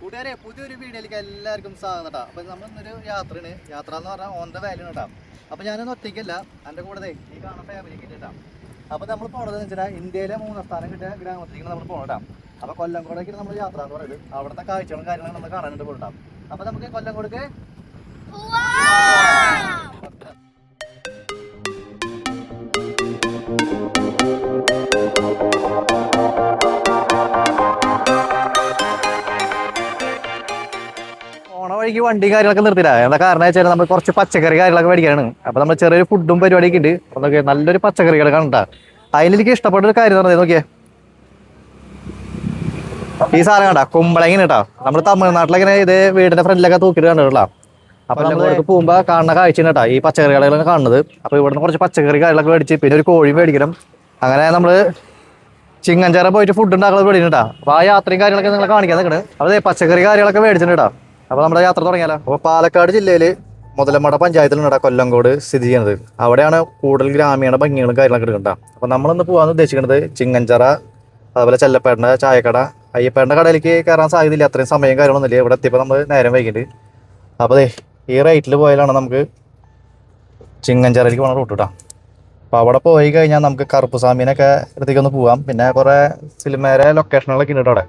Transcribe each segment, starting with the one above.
കൂട്ടുകാരെ പുതിയൊരു വീഡിയോയിലേക്ക് എല്ലാവർക്കും സ്വാഗതം കേട്ടോ. അപ്പോൾ നമ്മൾ ഇന്നൊരു യാത്രയാണ്. യാത്ര എന്ന് പറഞ്ഞാൽ ഓൺ ദ വാല്യൂ കേട്ടോ. അപ്പോൾ ഞാനൊന്നും ഒറ്റയ്ക്കല്ല, എൻ്റെ കൂടെ ഈ കാണുന്ന ഫാമിലിക്ക് കേട്ടോ. അപ്പോൾ നമ്മൾ പോണത് വെച്ചാൽ ഇന്ത്യയിലെ 3 സ്ഥാനം കിട്ടിയ ഗ്രാമത്തിലേക്ക് നമ്മൾ പോകണം. അപ്പോൾ കൊല്ലംകോടേക്ക് നമ്മൾ യാത്ര എന്ന് പറയുന്നത് അവിടുത്തെ കാഴ്ചകളും കാര്യങ്ങളും നമ്മൾ കാണാനായിട്ട് പോകണം. അപ്പോൾ നമുക്ക് കൊല്ലംകോടേക്ക് വഴിക്ക് വണ്ടി കാര്യങ്ങളൊക്കെ നിർത്തില്ല. എന്താ കാരണം വെച്ചാൽ നമ്മൾ കുറച്ച് പച്ചക്കറി കാര്യങ്ങളൊക്കെ മേടിക്കാനാണ്. അപ്പൊ നമ്മൾ ചെറിയൊരു ഫുഡും പരിപാടിയൊക്കെ ഉണ്ട്. അതൊക്കെ നല്ലൊരു പച്ചക്കറികൾ കണ്ടാ അതിലെനിക്ക് ഇഷ്ടപ്പെട്ട ഒരു കാര്യം പറഞ്ഞത് നോക്കിയേ, ഈ സാധനം കണ്ടാ കുമ്പളങ്ങ കേട്ടാ. നമ്മൾ തമിഴ്നാട്ടിലൊക്കെ ഇത് വീടിന്റെ ഫ്രണ്ടിലൊക്കെ തൂക്കിട്ട് കണ്ടിട്ടുള്ള. അപ്പൊ നമ്മൾക്ക് പോകുമ്പോ കാണുന്ന കാഴ്ച കേട്ടാ ഈ പച്ചക്കറി കടകളൊക്കെ കാണുന്നത്. അപ്പൊ ഇവിടുന്ന് കുറച്ച് പച്ചക്കറി കാര്യങ്ങളൊക്കെ മേടിച്ച് പിന്നെ ഒരു കോഴി മേടിക്കണം. അങ്ങനെ നമ്മള് ചിങ്ങഞ്ചേറ പോയിട്ട് ഫുഡ് ഉണ്ടാക്കുന്നത് മേടിക്കണ്ടാ. അപ്പൊ ആ യാത്രയും കാര്യങ്ങളൊക്കെ നിങ്ങൾ കാണിക്കാൻ നിൽക്കണ്. അതെ പച്ചക്കറി കാര്യങ്ങളൊക്കെ മേടിച്ചിട്ടുണ്ടാ. അപ്പൊ നമ്മുടെ യാത്ര തുടങ്ങിയാലോ. അപ്പോൾ പാലക്കാട് ജില്ലയില് മുതലമട പഞ്ചായത്തിലാണ് കൊല്ലംകോട് സ്ഥിതി ചെയ്യുന്നത്. അവിടെയാണ് കൂടുതൽ ഗ്രാമീണ ഭംഗികളും കാര്യങ്ങളൊക്കെ എടുക്കണ്ട. അപ്പൊ നമ്മളിന്ന് പോകാൻ ഉദ്ദേശിക്കുന്നത് ചിങ്ങഞ്ചിറ, അതുപോലെ ചെല്ലപ്പേട്ടൻ്റെ ചായക്കട. അയ്യപ്പേട്ടൻ്റെ കടയിലേക്ക് കയറാൻ സാധ്യതയില്ല, അത്രയും സമയം കാര്യങ്ങളൊന്നുമില്ല. ഇവിടെ എത്തിയപ്പോൾ നമ്മൾ നേരം വൈകിട്ട്. അപ്പോൾ ഈ റൈറ്റിൽ പോയാലാണ് നമുക്ക് ചിങ്ങഞ്ചിറയിലേക്ക് പോകണ റൂട്ട് കേട്ടോ. അപ്പോൾ അവിടെ പോയി കഴിഞ്ഞാൽ നമുക്ക് കറുപ്പുസ്വാമീനൊക്കെ അടുത്തേക്കൊന്ന് പോവാം. പിന്നെ കുറേ സിനിമേരെ ലൊക്കേഷനുകളൊക്കെ ഉണ്ട് അവിടെ.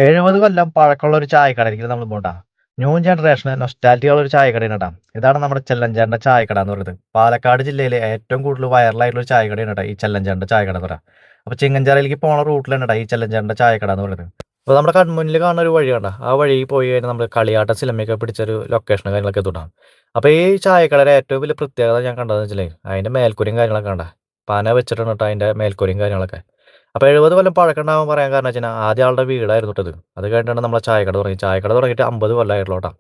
70 കൊല്ലം പഴക്കമുള്ള ഒരു ചായക്കടയിലേക്ക് നമ്മൾ പോകണ്ട. ന്യൂ ജനറേഷന് നൊസ്റ്റാലിറ്റിയുള്ള ഒരു ചായക്കടയാണ് കേട്ടോ. ഇതാണ് നമ്മുടെ ചെല്ലഞ്ചേട്ടൻ്റെ ചായക്കട എന്ന് പറയുന്നത്. പാലക്കാട് ജില്ലയിലെ ഏറ്റവും കൂടുതൽ വൈറലായിട്ടുള്ള ഒരു ചായക്കടയാണ് കേട്ടോ ഈ ചെല്ലഞ്ചേട്ടൻ്റെ ചായക്കട എന്ന് പറയാം. അപ്പോൾ ചിങ്ങഞ്ചേറയിലേക്ക് പോണ റൂട്ടിലാണ് കേട്ടോ ഈ ചെല്ലഞ്ചേട്ടൻ്റെ ചായക്കട എന്ന് പറയുന്നത്. അപ്പോൾ നമ്മുടെ കൺമുന്നിൽ കാണുന്ന ഒരു വഴി കണ്ട, ആ വഴി പോയി കഴിഞ്ഞാൽ നമ്മൾ കളിയാട്ട സിനിമയൊക്കെ പിടിച്ചൊരു ലൊക്കേഷൻ കാര്യങ്ങളൊക്കെ എത്തുണ്ടാകും. അപ്പോൾ ഈ ചായക്കടയുടെ ഏറ്റവും വലിയ പ്രത്യേകത ഞാൻ കണ്ടതെന്ന് വെച്ചാൽ അതിൻ്റെ മേൽക്കൂരയും കാര്യങ്ങളൊക്കെ കണ്ട പന വെച്ചിട്ടാണ് കേട്ടോ അതിൻ്റെ മേൽക്കൂരയും കാര്യങ്ങളൊക്കെ. അപ്പോൾ 70 കൊല്ലം പഴക്കമുണ്ടാകാൻ പറയാൻ കാരണം വെച്ചാൽ ആദ്യം ആളുടെ വീടായിരുന്നു കേട്ടത്. അത് കഴിഞ്ഞിട്ടാണ് നമ്മളെ ചായക്കട തുടങ്ങി. ചായക്കട തുടങ്ങിയിട്ട് 50 കൊല്ലമായിട്ടുള്ളൂ കേട്ടോ.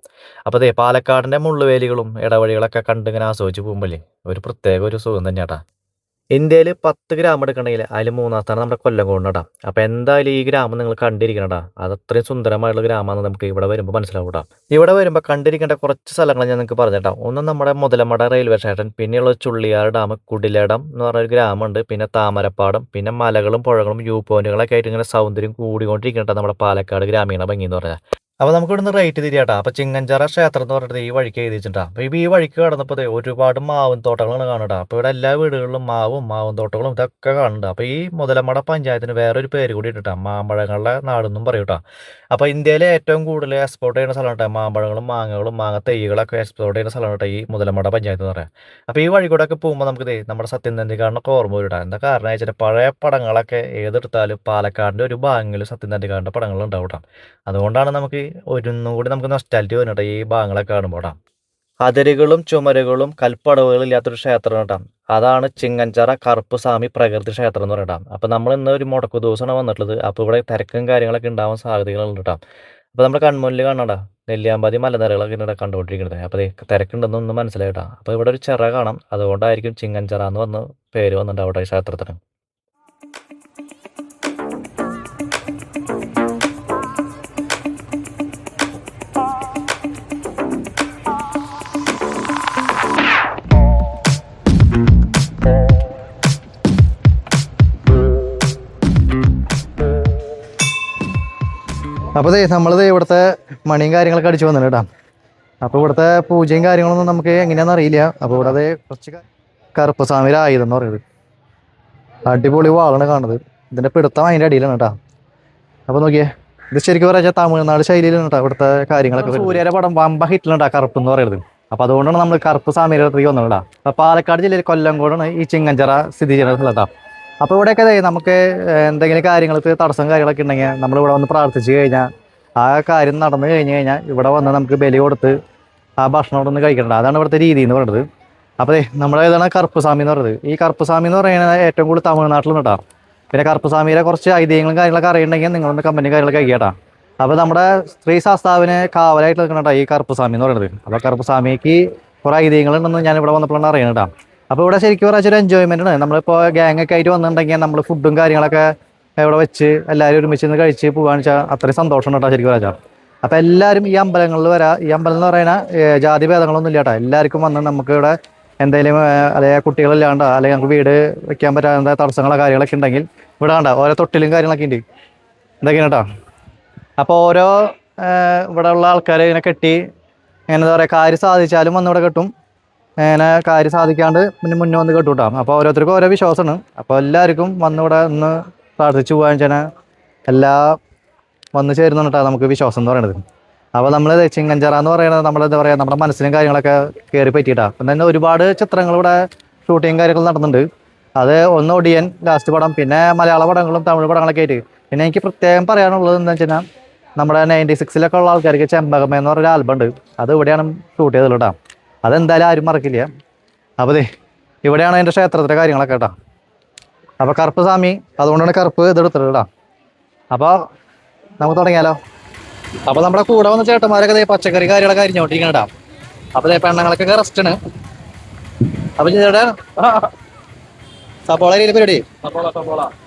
അപ്പോൾ പാലക്കാടിൻ്റെ മുള്ളുവേലികളും ഇടവഴികളൊക്കെ കണ്ടിങ്ങനെ ആസ്വദിച്ച് പോകുമ്പോഴേ ഒരു പ്രത്യേക ഒരു സുഖം തന്നെ കേട്ടോ. ഇന്ത്യയിൽ 10 ഗ്രാമം എടുക്കണമെങ്കിൽ അതിൽ 3-ാം സ്ഥാനം നമ്മുടെ കൊല്ലംകോട് കേട്ടോ. അപ്പോൾ എന്തായാലും ഈ ഗ്രാമം നിങ്ങൾ കണ്ടിരിക്കണം കേട്ടോ. അത് അത്രയും സുന്ദരമായിട്ടുള്ള ഗ്രാമമാണെന്ന് നമുക്ക് ഇവിടെ വരുമ്പോൾ മനസ്സിലാവും കേട്ടോ. ഇവിടെ വരുമ്പോൾ കണ്ടിരിക്കേണ്ട കുറച്ച് സ്ഥലങ്ങൾ ഞാൻ നിങ്ങൾക്ക് പറഞ്ഞിട്ടോ. ഒന്ന് നമ്മുടെ മുതലമട റെയിൽവേ സ്റ്റേഷൻ, പിന്നെയുള്ള ചുള്ളിയാർ ഡാം, കുടിലേടം എന്ന് പറഞ്ഞൊരു ഗ്രാമമുണ്ട്, പിന്നെ താമരപ്പാടം, പിന്നെ മലകളും പുഴകളും വ്യൂ പോയിന്റുകളൊക്കെ ആയിട്ട് ഇങ്ങനെ സൗന്ദര്യം കൂടിക്കൊണ്ടിരിക്കട്ടെ നമ്മുടെ പാലക്കാട് ഗ്രാമീണ ഭംഗി എന്ന് പറഞ്ഞാൽ. അപ്പോൾ നമുക്ക് ഇവിടുന്ന് റേറ്റ് തിരിയാട്ടോ. അപ്പോൾ ചിങ്ങഞ്ചിറ ക്ഷേത്രം എന്ന് പറഞ്ഞിട്ട് ഈ വഴിക്ക് എഴുതി വെച്ചിട്ടാ. അപ്പോൾ ഈ വഴിക്ക് കടന്നപ്പോൾ ഒരുപാട് മാവും തോട്ടങ്ങളാണ് കാണുക. അപ്പോൾ ഇവിടെ എല്ലാ വീടുകളിലും മാവും തോട്ടങ്ങളും ഇതൊക്കെ കാണുന്നുണ്ട്. അപ്പോൾ ഈ മുതലമട പഞ്ചായത്തിന് വേറൊരു പേര് കൂടി ഇട്ടിട്ടാ, മാമ്പഴങ്ങളുടെ നാടെന്നും പറയും കേട്ടോ. അപ്പോൾ ഇന്ത്യയിലെ ഏറ്റവും കൂടുതൽ എക്സ്പോർട്ട് ചെയ്യുന്ന സ്ഥലം കേട്ടോ. മാമ്പഴങ്ങളും മാങ്ങ തൈകളൊക്കെ എക്സ്പോർട്ട് ചെയ്യുന്ന സ്ഥലം കേട്ടോ ഈ മുതലമട പഞ്ചായത്ത് എന്ന് പറയാം. അപ്പോൾ ഈ വഴി കൂടെ ഒക്കെ പോകുമ്പോൾ നമുക്ക് നമ്മുടെ സത്യൻ അന്തിക്കാടിനൊക്കെ ഓർമ്മ വരും. എന്താ കാരണം വെച്ചാൽ പഴയ പടങ്ങളൊക്കെ ഏതെടുത്താലും പാലക്കാടിൻ്റെ ഒരു ഭാഗങ്ങളിൽ സത്യൻ അന്തിക്കാടിൻ്റെ പടങ്ങളുണ്ടാവും കേട്ടോ. അതുകൊണ്ടാണ് നമുക്ക് ഒന്നും കൂടി നമുക്ക് നൊസ്റ്റാലിറ്റി വരും കേട്ടോ ഈ ഭാഗങ്ങളൊക്കെ കാണുമ്പോൾ. അതിരുകളും ചുമരുകളും കൽപ്പടവുകളും ഇല്ലാത്തൊരു ക്ഷേത്രം കേട്ടോ. അതാണ് ചിങ്ങഞ്ചിറ കറുപ്പുസ്വാമി പ്രകൃതി ക്ഷേത്രം എന്ന് പറയട്ടാ. അപ്പോൾ നമ്മൾ ഇന്ന് ഒരു മുടക്കു ദിവസമാണ് വന്നിട്ടുള്ളത്. അപ്പോൾ ഇവിടെ തിരക്കും കാര്യങ്ങളൊക്കെ ഉണ്ടാവാൻ സാധ്യതകളുണ്ട് കേട്ടോ. അപ്പോൾ നമ്മുടെ കൺമുന്നിൽ കാണണ്ട നെല്ലിയാമ്പതി മലനിരകളൊക്കെ ഇവിടെ കണ്ടുകൊണ്ടിരിക്കുന്നത്. അപ്പോൾ തിരക്കുണ്ടെന്നൊന്നും മനസ്സിലായിട്ടാ. അപ്പോൾ ഇവിടെ ഒരു ചിറ കാണാം, അതുകൊണ്ടായിരിക്കും ചിങ്ങഞ്ചിറ എന്ന് വന്ന് പേര് വന്നിട്ടുണ്ടാവും ഈ ക്ഷേത്രത്തിന്. അപ്പോൾ നമ്മളിത് ഇവിടുത്തെ മണിയും കാര്യങ്ങളൊക്കെ അടിച്ചു വന്നിട്ട് കേട്ടോ. അപ്പോൾ ഇവിടുത്തെ പൂജയും കാര്യങ്ങളൊന്നും നമുക്ക് എങ്ങനെയാണെന്ന് അറിയില്ല. അപ്പോൾ ഇവിടെ കുറച്ച് കറുപ്പുസ്വാമിയുടെ ആയുധം എന്ന് പറയുന്നത് അടിപൊളി വാളാണ് കാണുന്നത്. ഇതിൻ്റെ പിടുത്തം അതിൻ്റെ അടിയിലാണ് കേട്ടോ. അപ്പോൾ നോക്കിയേ, ഇത് ശരിക്കും പറയാ തമിഴ്നാട് ശൈലിയിലാണ് കേട്ടോ ഇവിടുത്തെ കാര്യങ്ങളൊക്കെ. സൂര്യയുടെ പടം വമ്പ ഹിറ്റിലുണ്ടാ കറുപ്പ് എന്ന് പറയുന്നത്. അപ്പോൾ അതുകൊണ്ടാണ് നമ്മൾ കറുപ്പുസ്വാമിയുടെ അടുത്തേക്ക് വന്നത് കേട്ടോ. അപ്പോൾ പാലക്കാട് ജില്ലയിൽ കൊല്ലംകോടാണ് ഈ ചിങ്ങഞ്ചിറ സ്ഥിതി ചെയ്യുന്നത് കേട്ടോ. അപ്പോൾ ഇവിടെയൊക്കെ നമുക്ക് എന്തെങ്കിലും കാര്യങ്ങൾക്ക് തടസ്സം കാര്യങ്ങളൊക്കെ ഉണ്ടെങ്കിൽ നമ്മളിവിടെ വന്ന് പ്രാർത്ഥിച്ച് കഴിഞ്ഞാൽ ആ കാര്യം നടന്നു കഴിഞ്ഞാൽ ഇവിടെ വന്ന് നമുക്ക് ബലി കൊടുത്ത് ആ ഭക്ഷണം അവിടെ നിന്ന് കഴിക്കണ്ട. അതാണ് ഇവിടുത്തെ രീതി എന്ന് പറയുന്നത്. അപ്പോൾ നമ്മുടെ ഇതാണ് കറുപ്പുസ്വാമി എന്ന് പറയുന്നത്. ഈ കറുപ്പുസ്വാമി എന്ന് പറയുന്നത് ഏറ്റവും കൂടുതൽ തമിഴ്നാട്ടിലും കേട്ടോ. പിന്നെ കറുപ്പുസ്വാമിയുടെ കുറച്ച് ഐതിഹ്യങ്ങളും കാര്യങ്ങളൊക്കെ അറിയണമെങ്കിൽ നിങ്ങളൊന്ന് കമ്പനി കാര്യങ്ങളൊക്കെ കഴിക്കട്ടാ. അപ്പോൾ നമ്മുടെ സ്ത്രീ ശാസ്താവിന് കാവലായിട്ട് നിൽക്കണം കേട്ടോ ഈ കറുപ്പുസ്വാമി എന്ന് പറയുന്നത്. അപ്പോൾ കറുപ്പുസ്വാമിക്ക് കുറേ ഐതിഹ്യങ്ങളുണ്ടെന്ന് ഞാൻ ഇവിടെ വന്നപ്പോഴാണ് അറിയണം കേട്ടോ. അപ്പോൾ ഇവിടെ ശരിക്കും പറഞ്ഞാൽ ഒരു എൻജോയ്മെൻ്റ് ആണ്. നമ്മളിപ്പോൾ ഗ്യാങ് ഒക്കെ ആയിട്ട് വന്നിട്ടുണ്ടെങ്കിൽ നമ്മൾ ഫുഡും കാര്യങ്ങളൊക്കെ ഇവിടെ വെച്ച് എല്ലാവരും ഒരുമിച്ച് നിന്ന് കഴിച്ച് പോകാന്ന് വെച്ചാൽ അത്രയും സന്തോഷം കേട്ടോ ശരിക്കും പറഞ്ഞാൽ. അപ്പോൾ എല്ലാവരും ഈ അമ്പലങ്ങളിൽ വരാം. ഈ അമ്പലം എന്ന് പറയുന്നത് ജാതി ഭേദങ്ങളൊന്നും ഇല്ല കേട്ടോ. എല്ലാവർക്കും വന്ന് നമുക്ക് ഇവിടെ എന്തെങ്കിലും അല്ലെങ്കിൽ കുട്ടികളില്ലാണ്ടോ അല്ലെങ്കിൽ നമുക്ക് വീട് വെക്കാൻ പറ്റാത്ത തടസ്സങ്ങളോ കാര്യങ്ങളൊക്കെ ഉണ്ടെങ്കിൽ ഇവിടെ കണ്ട ഓരോ തൊട്ടിലും കാര്യങ്ങളൊക്കെ ഉണ്ട്. ഇതൊക്കെയാണ് കേട്ടോ. അപ്പോൾ ഓരോ ഇവിടെ ഉള്ള ആൾക്കാർ ഇങ്ങനെ കെട്ടി ഇങ്ങനെ എന്താ പറയുക കാര്യം സാധിച്ചാലും വന്ന് ഇവിടെ കെട്ടും, ഇങ്ങനെ കാര്യം സാധിക്കാണ്ട് മുന്നേ വന്ന് കെട്ടും കേട്ടോ. അപ്പോൾ ഓരോരുത്തർക്കും ഓരോ വിശ്വാസമാണ്. അപ്പോൾ എല്ലാവർക്കും വന്നിവിടെ ഒന്ന് പ്രാർത്ഥിച്ചു പോകാൻ വെച്ചാൽ എല്ലാ വന്ന് ചേരുന്നുണ്ട് കേട്ടോ നമുക്ക് വിശ്വാസം എന്ന് പറയുന്നത്. അപ്പോൾ നമ്മൾ ചിങ്ങഞ്ചിറ എന്ന് പറയുന്നത് നമ്മളെന്താ പറയുക നമ്മുടെ മനസ്സിലും കാര്യങ്ങളൊക്കെ കയറി പറ്റിയിട്ടാണ്. പിന്നെ തന്നെ ഒരുപാട് ചിത്രങ്ങൾ ഇവിടെ ഷൂട്ടിങ് കാര്യങ്ങൾ നടന്നുണ്ട്. അത് ഒന്ന് ഒടിയൻ ലാസ്റ്റ് പടം, പിന്നെ മലയാള പടങ്ങളും തമിഴ് പടങ്ങളൊക്കെ ആയിട്ട്. പിന്നെ എനിക്ക് പ്രത്യേകം പറയാനുള്ളത് എന്താ വെച്ച് കഴിഞ്ഞാൽ നമ്മുടെ 96 ഉള്ള ആൾക്കാർക്ക് ചെമ്പകമ എന്ന് പറഞ്ഞൊരു ആൽബം ഉണ്ട്. അത് ഇവിടെയാണ് ഷൂട്ട് ചെയ്തത് കേട്ടോ. അതെന്തായാലും ആരും മറക്കില്ല. അപ്പോൾ ഇവിടെയാണ് അതിൻ്റെ ക്ഷേത്രത്തിൻ്റെ കാര്യങ്ങളൊക്കെ കേട്ടോ. അപ്പോൾ കറുപ്പ് സ്വാമി അതുകൊണ്ടാണ് കറുപ്പ് ഇതെടുത്തത് കേട്ടോ. അപ്പോൾ നമുക്ക് തുടങ്ങിയാലോ. അപ്പോൾ നമ്മുടെ കൂടെ വന്ന ചേട്ടന്മാരൊക്കെ പച്ചക്കറി കാര്യങ്ങളൊക്കെ അരിഞ്ഞോണ്ടിരിക്കണം കേട്ടോ. അപ്പോൾ പെണ്ണുങ്ങളൊക്കെ റെസ്റ്റാണ്. അപ്പോൾ ചേട്ടാ സപ്പോള അരിയിലെ പരിപാടി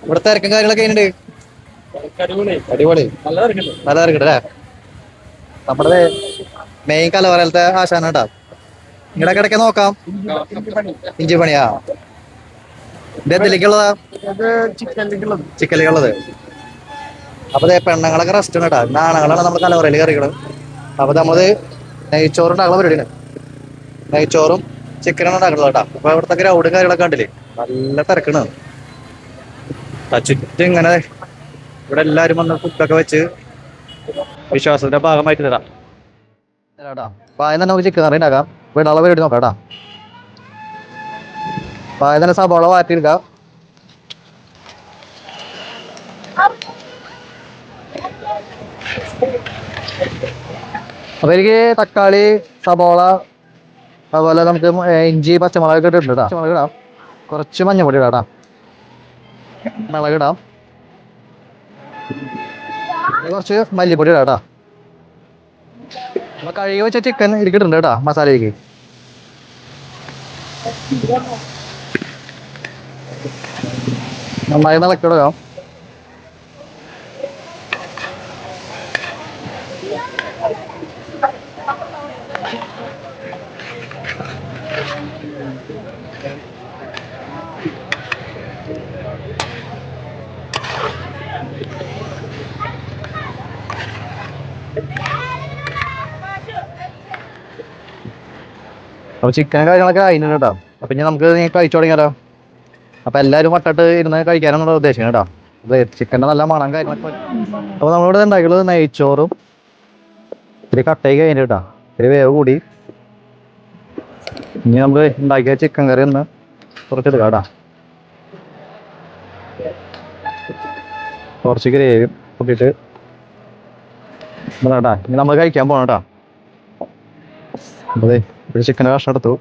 ഇവിടെ തിരക്കും കാര്യങ്ങളൊക്കെ ഉണ്ട്. അടിപൊളി നല്ല തിരക്കട്ടെ. നമ്മുടെ മെയിൻ കലവറയിലത്തെ ആശാന കേട്ടോ. നിങ്ങളുടെ ഇടയ്ക്ക് നോക്കാം. ഇഞ്ചി പണിയാ ഇത് എന്തിലേക്കുള്ളതാ? ചിക്കനിലേക്കുള്ളത്. അപ്പൊ പെണ്ണുങ്ങളൊക്കെ റെസ്റ്റ് കേട്ടാ. നാണങ്ങളാണ് നമ്മൾ കലവറയിൽ കറികള്. അപ്പൊ നമ്മള് നെയ്ച്ചോറുണ്ടാക്കുന്ന പരിപാടിയാണ്. നെയ്ച്ചോറും ചിക്കനാണ് ഉണ്ടാക്കുന്നത് കേട്ടോ. അപ്പൊ ഇവിടുത്തെ ഗ്രൗണ്ടും കാര്യങ്ങളൊക്കെ കണ്ടില്ലേ, നല്ല തിരക്കാണ്. ചുറ്റും ഇങ്ങനെ ഇവിടെ എല്ലാരും വന്ന് ഫുഡൊക്കെ വെച്ച് വിശ്വാസത്തിന്റെ ഭാഗമായിട്ട് തരാം. അപ്പൊ ആദ്യം തന്നെ നമുക്ക് ചിക്കൻ കറി ഉണ്ടാക്കാം. വീടാളെ പരിപാടി നോക്കാം കേട്ടാ. അപ്പൊ ആദ്യം തന്നെ സവാള വാട്ടിയെടുക്കാം. അപ്പൊ എനിക്ക് തക്കാളി സവാള അതുപോലെ നമുക്ക് ഇഞ്ചി പച്ചമുളകൊക്കെ ഇട്ടിട്ടുണ്ട് കേട്ടോ. പച്ചമുളക് ഇടാം, കുറച്ച് മഞ്ഞപ്പൊടി ഇടാം കേട്ടോ, മുളക് ഇടാം, കുറച്ച് മല്ലിപ്പൊടി ഇടാം കേട്ടോ. അപ്പൊ കഴുകി വെച്ച ചിക്കൻ ഇരിക്കിട്ടുണ്ട് കേട്ടോ മസാലയ്ക്ക്. നന്നായി ഇളക്കി കൊടുക്കാം. അപ്പോൾ ചിക്കൻ കാര്യങ്ങളൊക്കെ അതിന് കേട്ടോ. അപ്പം ഇനി നമുക്ക് കഴിച്ചു തുടങ്ങിയാലോ. അപ്പം എല്ലാവരും വട്ടട്ട് ഇരുന്ന് കഴിക്കാനാണ് ഉദ്ദേശിക്കുന്നത് കേട്ടോ. അത് ചിക്കൻ്റെ നല്ല മണം കാര്യങ്ങളൊക്കെ. അപ്പോൾ നമ്മളിവിടെ ഉണ്ടാക്കിയുള്ളത് നെയ്ച്ചോറും ഇത്തിരി കട്ടയൊക്കെ കഴിഞ്ഞിട്ട് കേട്ടോ, ഇത്തിരി വേവ് കൂടി. ഇനി നമുക്ക് ഉണ്ടാക്കിയ ചിക്കൻ കറി ഒന്ന് കുറച്ചെടുക്കാം കേട്ടോ. കുറച്ച് ഗ്രേവി കൂട്ടിയിട്ട് കേട്ടോ. ഇനി നമ്മൾ കഴിക്കാൻ പോകണം കേട്ടോ. അതെ ഒരു ചിക്കൻ്റെ കഷ്ണം എടുത്തു.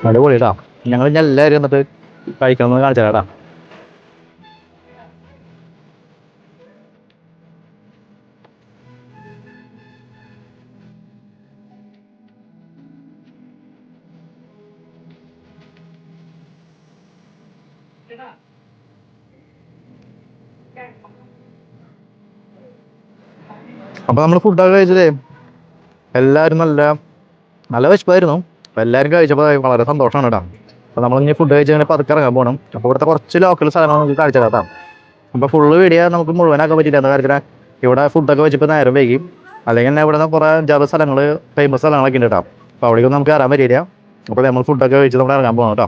അടിപൊളി കേട്ടോ. ഞങ്ങൾ ഇനി എല്ലാവരും എന്നിട്ട് കഴിക്കണമെന്ന് കാണിച്ചു തരാം കേട്ടോ. അപ്പോൾ നമ്മൾ ഫുഡൊക്കെ കഴിച്ചതേ എല്ലാവരും നല്ല നല്ല വിശപ്പായിരുന്നു. അപ്പോൾ എല്ലാവരും കഴിച്ചപ്പോൾ വളരെ സന്തോഷമാണ് കേട്ടോ. അപ്പോൾ നമ്മൾ ഇനി ഫുഡ് കഴിച്ച് അങ്ങനെ പതുക്കെ ഇറങ്ങാൻ പോകണം. അപ്പോൾ ഇവിടുത്തെ കുറച്ച് ലോക്കൽ സ്ഥലങ്ങൾ നമുക്ക് കാഴ്ച കേട്ടോ. അപ്പോൾ ഫുള്ള് വീഡിയോ നമുക്ക് മുഴുവനാക്കാൻ പറ്റില്ല. എന്താ കാര്യത്തിൽ ഇവിടെ ഫുഡൊക്കെ വെച്ചപ്പോൾ നേരം വൈകി. അല്ലെങ്കിൽ തന്നെ ഇവിടെ നിന്ന് കുറേ അഞ്ചാറ് സ്ഥലങ്ങൾ ഫേമസ് സ്ഥലങ്ങളൊക്കെ ഉണ്ട് കേട്ടോ. അപ്പോൾ അവിടേക്കൊന്നും നമുക്ക് കയറാൻ പറ്റില്ല. അപ്പോൾ നമ്മൾ ഫുഡൊക്കെ കഴിച്ച് നമ്മൾ ഇറങ്ങാൻ പോകണം കേട്ടോ.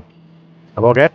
അപ്പോൾ ഓക്കെ.